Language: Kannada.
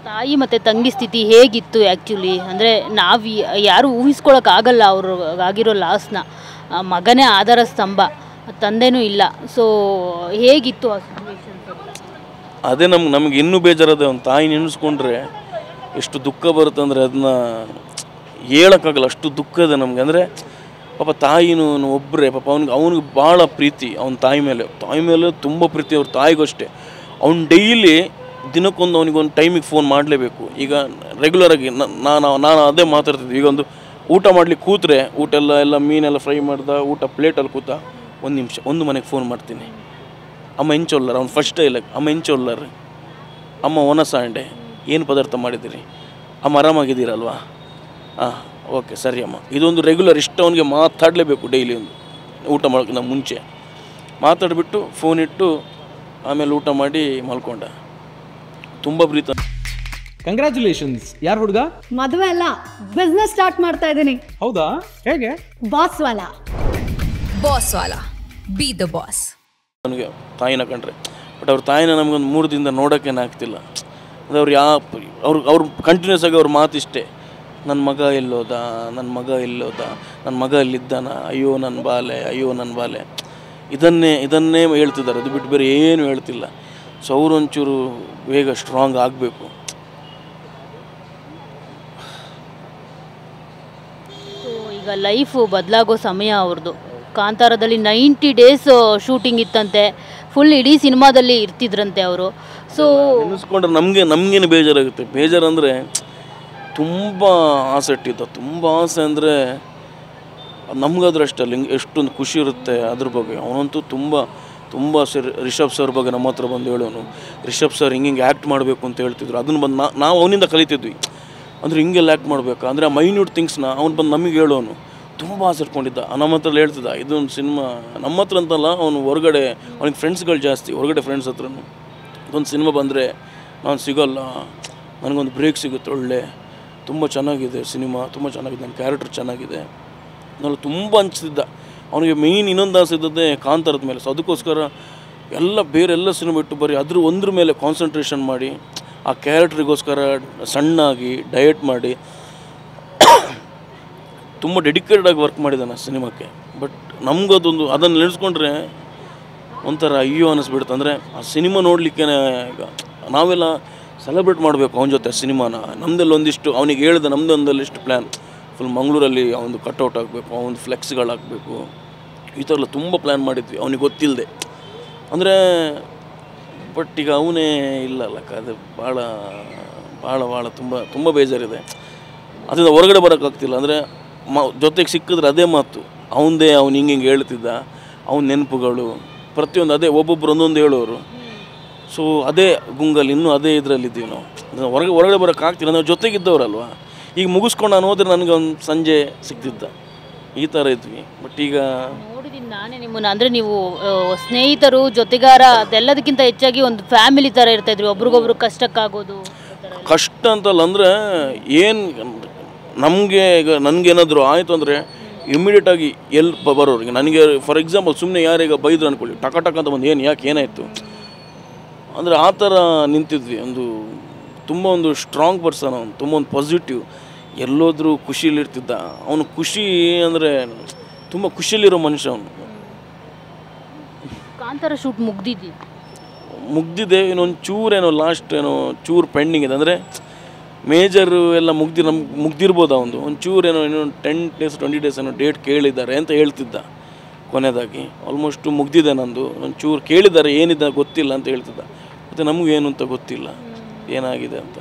ತಾಯಿ ಮತ್ತು ತಂಗಿ ಸ್ಥಿತಿ ಹೇಗಿತ್ತು ಆ್ಯಕ್ಚುಲಿ? ಅಂದರೆ ನಾವು ಯಾರು ಊಹಿಸ್ಕೊಳಕ್ಕಾಗಲ್ಲ ಅವರು ಆಗಿರೋ ಲಾಸ್ನ. ಮಗನೇ ಆಧಾರ ಸ್ತಂಭ, ತಂದೆನೂ ಇಲ್ಲ. ಸೊ ಹೇಗಿತ್ತು ಆ ಸಿಚುವೇಶನ್? ಅದೇ ನಮ್ಗೆ ಇನ್ನೂ ಬೇಜಾರದೆ. ಒಂದು ತಾಯಿ ನೆನೆಸ್ಕೊಂಡ್ರೆ ಎಷ್ಟು ದುಃಖ ಬರುತ್ತೆ ಅಂದರೆ ಅದನ್ನ ಹೇಳೋಕ್ಕಾಗಲ್ಲ, ಅಷ್ಟು ದುಃಖ ಇದೆ ನಮಗೆ. ಅಂದರೆ ಪಾಪ ತಾಯಿನೂ ಒಬ್ಬರೇ, ಪಾಪ ಅವ್ನಿಗೆ ಭಾಳ ಪ್ರೀತಿ ಅವನ ತಾಯಿ ಮೇಲೆ ತುಂಬ ಪ್ರೀತಿ ಅವ್ರ ತಾಯಿಗೂ ಅಷ್ಟೇ. ಅವ್ನು ಡೈಲಿ ದಿನಕ್ಕೊಂದು ಅವನಿಗೊಂದು ಟೈಮಿಗೆ ಫೋನ್ ಮಾಡಲೇಬೇಕು. ಈಗ ರೆಗ್ಯುಲರಾಗಿ ನಾನು ಅದೇ ಮಾತಾಡ್ತಿದ್ದೆ. ಈಗ ಒಂದು ಊಟ ಮಾಡ್ಲಿಕ್ಕೆ ಕೂತ್ರೆ, ಊಟ ಎಲ್ಲ ಮೀನೆಲ್ಲ ಫ್ರೈ ಮಾಡ್ದ, ಊಟ ಪ್ಲೇಟಲ್ಲಿ ಕೂತ, ಒಂದು ನಿಮಿಷ ಒಂದು ಮನೆಗೆ ಫೋನ್ ಮಾಡ್ತೀನಿ. ಅಮ್ಮ ಹೆಂಚೊಲ್ಲರ್, ಅವ್ನು ಫಸ್ಟ್ ಡೈಲಾಗ್, ಅಮ್ಮ ಹೆಂಚೊಲ್ಲರ್, ಅಮ್ಮ ಒನಸಾಂಡೆ, ಏನು ಪದಾರ್ಥ ಮಾಡಿದ್ದೀರಿ, ಅಮ್ಮ ಆರಾಮಾಗಿದ್ದೀರಲ್ವಾ, ಹಾಂ ಓಕೆ ಸರಿ ಅಮ್ಮ. ಇದೊಂದು ರೆಗ್ಯುಲರ್ ಇಷ್ಟು ಅವನಿಗೆ ಮಾತಾಡಲೇಬೇಕು. ಡೈಲಿ ಒಂದು ಊಟ ಮಾಡೋಕ್ಕಿಂತ ಮುಂಚೆ ಮಾತಾಡಿಬಿಟ್ಟು ಫೋನ್ ಇಟ್ಟು ಆಮೇಲೆ ಊಟ ಮಾಡಿ ಮಲ್ಕೊಂಡ. ತುಂಬ ಪ್ರೀತ. ಕಂಗ್ರ್ಯಾಚುಲೇಷನ್ಸ್. ಯಾರು ಹುಡುಗ? ಮದುವೆ ಅಲ್ಲ, ಬಿಸ್ನೆಸ್ ಸ್ಟಾರ್ಟ್ ಮಾಡ್ತಾ ಇದ್ದೀನಿ. ಹೌದಾ? ಹೇಗೆ? Boss Vala. Boss Vala, B the boss. ನನಗೆ ತಾಯಿನ ಕಂಡ್ರೆ, ಬಟ್ ಅವ್ರ ತಾಯಿನ ನಮಗೊಂದು 3 ದಿನದಿಂದ ನೋಡೋಕ್ಕೇನು ಆಗ್ತಿಲ್ಲ. ಅದು ಅವ್ರು ಕಂಟಿನ್ಯೂಸ್ ಆಗಿ ಅವ್ರ ಮಾತಿಷ್ಟೇ, ನನ್ನ ಮಗ ಎಲ್ಲೋದ, ನನ್ನ ಮಗ ಎಲ್ಲೋದ, ನನ್ನ ಮಗ ಎಲ್ಲಿದ್ದಾನ, ಅಯ್ಯೋ ನನ್ನ ಬಾಲೆ, ಇದನ್ನೇ ಹೇಳ್ತಿದ್ದಾರೆ. ಅದು ಬಿಟ್ಟು ಬೇರೆ ಏನು ಹೇಳ್ತಿಲ್ಲ. ಸೊ ಅವರು ಒಂಚೂರು ಬೇಗ ಸ್ಟ್ರಾಂಗ್ ಆಗಬೇಕು. ಸೊ ಈಗ ಲೈಫು ಬದಲಾಗೋ ಸಮಯ ಅವ್ರದ್ದು. ಕಾಂತಾರದಲ್ಲಿ 90 ಡೇಸ್ ಶೂಟಿಂಗ್ ಇತ್ತಂತೆ, ಫುಲ್ ಇಡೀ ಸಿನಿಮಾದಲ್ಲಿ ಇರ್ತಿದ್ರಂತೆ ಅವರು. ಸೊ ನೆನೆಸ್ಕೊಂಡ್ರೆ ನಮಗೇನು ಬೇಜಾರಾಗುತ್ತೆ. ಬೇಜಾರಂದರೆ ತುಂಬ ಆಸೆ ಇಟ್ಟಿದ್ದ, ತುಂಬ ಆಸೆ ಅಂದರೆ ನಮಗಾದ್ರೂ ಅಷ್ಟಲ್ಲ, ಎಷ್ಟೊಂದು ಖುಷಿ ಇರುತ್ತೆ ಅದ್ರ ಬಗ್ಗೆ. ಅವನಂತೂ ತುಂಬ ರಿಷಬ್ ಸರ್ ಬಗ್ಗೆ ನಮ್ಮ ಹತ್ರ ಬಂದು ಹೇಳೋನು, ರಿಷಬ್ ಸರ್ ಹಿಂಗೆ ಆ್ಯಕ್ಟ್ ಮಾಡಬೇಕು ಅಂತ ಹೇಳ್ತಿದ್ರು. ಅದನ್ನು ಬಂದು ನಾವು ಅವನಿಂದ ಕಲಿತಿದ್ವಿ. ಅಂದರೆ ಹಿಂಗೆಲ್ಲ ಆ್ಯಕ್ಟ್ ಮಾಡಬೇಕು ಅಂದರೆ ಆ ಮೈನ್ಯೂಟ್ ಥಿಂಗ್ಸ್ನ ಅವ್ನು ಬಂದು ನಮಗೆ ಹೇಳೋನು. ತುಂಬ ಆಸೆ ಇಟ್ಕೊಂಡಿದ್ದ. ನಮ್ಮ ಹತ್ರ ಹೇಳ್ತಿದ್ದ, ಇದೊಂದು ಸಿನಿಮಾ ನಮ್ಮ ಹತ್ರ ಅಂತಲ್ಲ, ಅವನು ಹೊರಗಡೆ, ಅವನಿಗೆ ಫ್ರೆಂಡ್ಸ್ಗಳು ಜಾಸ್ತಿ, ಹೊರಗಡೆ ಫ್ರೆಂಡ್ಸ್ ಹತ್ರನೂ ಇದೊಂದು ಸಿನಿಮಾ ಬಂದರೆ ನಾನು ಸಿಗೋಲ್ಲ, ನನಗೊಂದು ಬ್ರೇಕ್ ಸಿಗುತ್ತೆ, ಒಳ್ಳೆ ತುಂಬ ಚೆನ್ನಾಗಿದೆ ಸಿನಿಮಾ, ತುಂಬ ಚೆನ್ನಾಗಿದೆ, ನನ್ನ ಕ್ಯಾರೆಕ್ಟರ್ ಚೆನ್ನಾಗಿದೆ, ನಾನು ತುಂಬ ಹಂಚ್ತಿದ್ದ. ಅವನಿಗೆ ಮೇಯ್ನ್ ಇನ್ನೊಂದು ಆಸೆ ಇದ್ದದ್ದೇ ಕಾಂತಾರದ ಮೇಲೆ. ಸೊ ಅದಕ್ಕೋಸ್ಕರ ಬೇರೆಲ್ಲ ಸಿನಿಮಾ ಬಿಟ್ಟು ಬರೀ ಒಂದ್ರ ಮೇಲೆ ಕಾನ್ಸಂಟ್ರೇಷನ್ ಮಾಡಿ ಆ ಕ್ಯಾರೆಕ್ಟ್ರಿಗೋಸ್ಕರ ಸಣ್ಣಾಗಿ ಡಯಟ್ ಮಾಡಿ ತುಂಬ ಡೆಡಿಕೇಟೆಡಾಗಿ ವರ್ಕ್ ಮಾಡಿದ್ದಾನೆ ಆ ಸಿನಿಮಾಕ್ಕೆ. ಬಟ್ ನಮಗದೊಂದು ಅದನ್ನು ನೆನೆಸ್ಕೊಂಡ್ರೆ ಒಂಥರ ಅಯ್ಯೋ ಅನ್ನಿಸ್ಬಿಡುತ್ತೆ. ಅಂದರೆ ಆ ಸಿನಿಮಾ ನೋಡಲಿಕ್ಕೆ ಈಗ ನಾವೆಲ್ಲ ಸೆಲೆಬ್ರೇಟ್ ಮಾಡಬೇಕು ಅವನ ಜೊತೆ ಸಿನಿಮಾನ. ನಮ್ಮದೆಲ್ಲ ಒಂದಿಷ್ಟು ಅವನಿಗೆ ಹೇಳಿದೆ, ನಮ್ಮದೇ ಒಂದಲ್ಲಿಷ್ಟು ಪ್ಲ್ಯಾನ್, ಫುಲ್ ಮಂಗಳೂರಲ್ಲಿ ಅವನು ಕಟ್ಔಟ್ ಆಗಬೇಕು, ಅವನು ಫ್ಲೆಕ್ಸ್ಗಳಾಗಬೇಕು, ಈ ಥರ ಎಲ್ಲ ತುಂಬ ಪ್ಲ್ಯಾನ್ ಮಾಡಿದ್ವಿ ಅವನಿಗೆ ಗೊತ್ತಿಲ್ಲದೆ. ಅಂದರೆ ಬಟ್ ಈಗ ಅವನೇ ಇಲ್ಲಲ್ಲ, ಅದು ಭಾಳ ತುಂಬ ಬೇಜಾರಿದೆ. ಅದರಿಂದ ಹೊರಗಡೆ ಬರೋಕ್ಕಾಗ್ತಿಲ್ಲ. ಅಂದರೆ ಜೊತೆಗೆ ಸಿಕ್ಕಿದ್ರೆ ಅದೇ ಮಾತು ಅವನದೇ, ಅವ್ನು ಹಿಂಗೆ ಹೇಳ್ತಿದ್ದ, ಅವನ ನೆನಪುಗಳು ಪ್ರತಿಯೊಂದು ಅದೇ, ಒಬ್ಬೊಬ್ಬರು ಒಂದೊಂದು ಹೇಳೋರು. ಸೊ ಅದೇ ಗುಂಗಲ್ಲಿ ಇನ್ನೂ ಅದೇ ಇದರಲ್ಲಿದ್ದೀವಿ ನಾವು. ಹೊರಗಡೆ ಬರೋಕ್ಕಾಗ್ತಿಲ್ಲ, ನಾವು ಜೊತೆಗಿದ್ದವರಲ್ವ. ಈಗ ಮುಗಿಸ್ಕೊಂಡು ನಾನು ಹೋದ್ರೆ ನನಗೆ ಒಂದು ಸಂಜೆ ಸಿಗ್ತಿದ್ದ, ಈ ಥರ ಇದ್ವಿ. ಬಟ್ ಈಗ ನೋಡಿದ್ದೀನಿ ನಾನೇ ನಿಮ್ಮನ್ನು. ಅಂದರೆ ನೀವು ಸ್ನೇಹಿತರು, ಜೊತೆಗಾರ, ಅದೆಲ್ಲದಕ್ಕಿಂತ ಹೆಚ್ಚಾಗಿ ಒಂದು ಫ್ಯಾಮಿಲಿ ಥರ ಇರ್ತಾಯಿದ್ರಿ, ಒಬ್ರಿಗೊಬ್ರು ಕಷ್ಟಕ್ಕಾಗೋದು. ಕಷ್ಟ ಅಂತಲ್ಲ, ಅಂದರೆ ಏನು ನಮಗೆ ಈಗ ನನಗೇನಾದರೂ ಆಯಿತು ಅಂದರೆ ಇಮಿಡಿಯೇಟಾಗಿ ಬರೋರಿಗೆ ನನಗೆ ಫಾರ್ ಎಕ್ಸಾಂಪಲ್ ಸುಮ್ಮನೆ ಯಾರೀಗ ಬೈದ್ರು ಅಂದ್ಕೊಳ್ಳಿ, ಟಕ ಅಂತ ಬಂದು ಏನಾಯಿತು ಅಂದರೆ ಆ ಥರ ನಿಂತಿದ್ವಿ. ತುಂಬ ಸ್ಟ್ರಾಂಗ್ ಪರ್ಸನ್ ಅವನು, ತುಂಬ ಒಂದು ಪಾಸಿಟಿವ್, ಎಲ್ಲೋದ್ರೂ ಖುಷಿಯಲ್ಲಿರ್ತಿದ್ದ. ಅವನು ಖುಷಿ ಅಂದರೆ ತುಂಬ ಖುಷಿಯಲ್ಲಿರೋ ಮನುಷ್ಯ ಅವನು. ಕಾಂತಾರ ಶೂಟ್ ಮುಗ್ದಿದೆ, ಇನ್ನೊಂದು ಚೂರೇನೋ ಲಾಸ್ಟ್ ಚೂರು ಪೆಂಡಿಂಗ್ ಇದೆ. ಅಂದರೆ ಮೇಜರು ಎಲ್ಲ ಮುಗ್ದಿರ್ಬೋದು. ಒಂದು ಚೂರೇನೋ ಇನ್ನೊಂದು 10 days 20 days ಏನೋ ಡೇಟ್ ಕೇಳಿದ್ದಾರೆ ಅಂತ ಹೇಳ್ತಿದ್ದ. ಕೊನೆಯದಾಗಿ ಆಲ್ಮೋಸ್ಟ್ ಮುಗ್ದಿದೆ ನಂದು, ಒಂದು ಚೂರು ಕೇಳಿದ್ದಾರೆ, ಏನಿದೆ ಗೊತ್ತಿಲ್ಲ ಅಂತ ಹೇಳ್ತಿದ್ದ. ಮತ್ತು ನಮಗೇನು ಅಂತ ಗೊತ್ತಿಲ್ಲ ಏನಾಗಿದೆ ಅಂತ.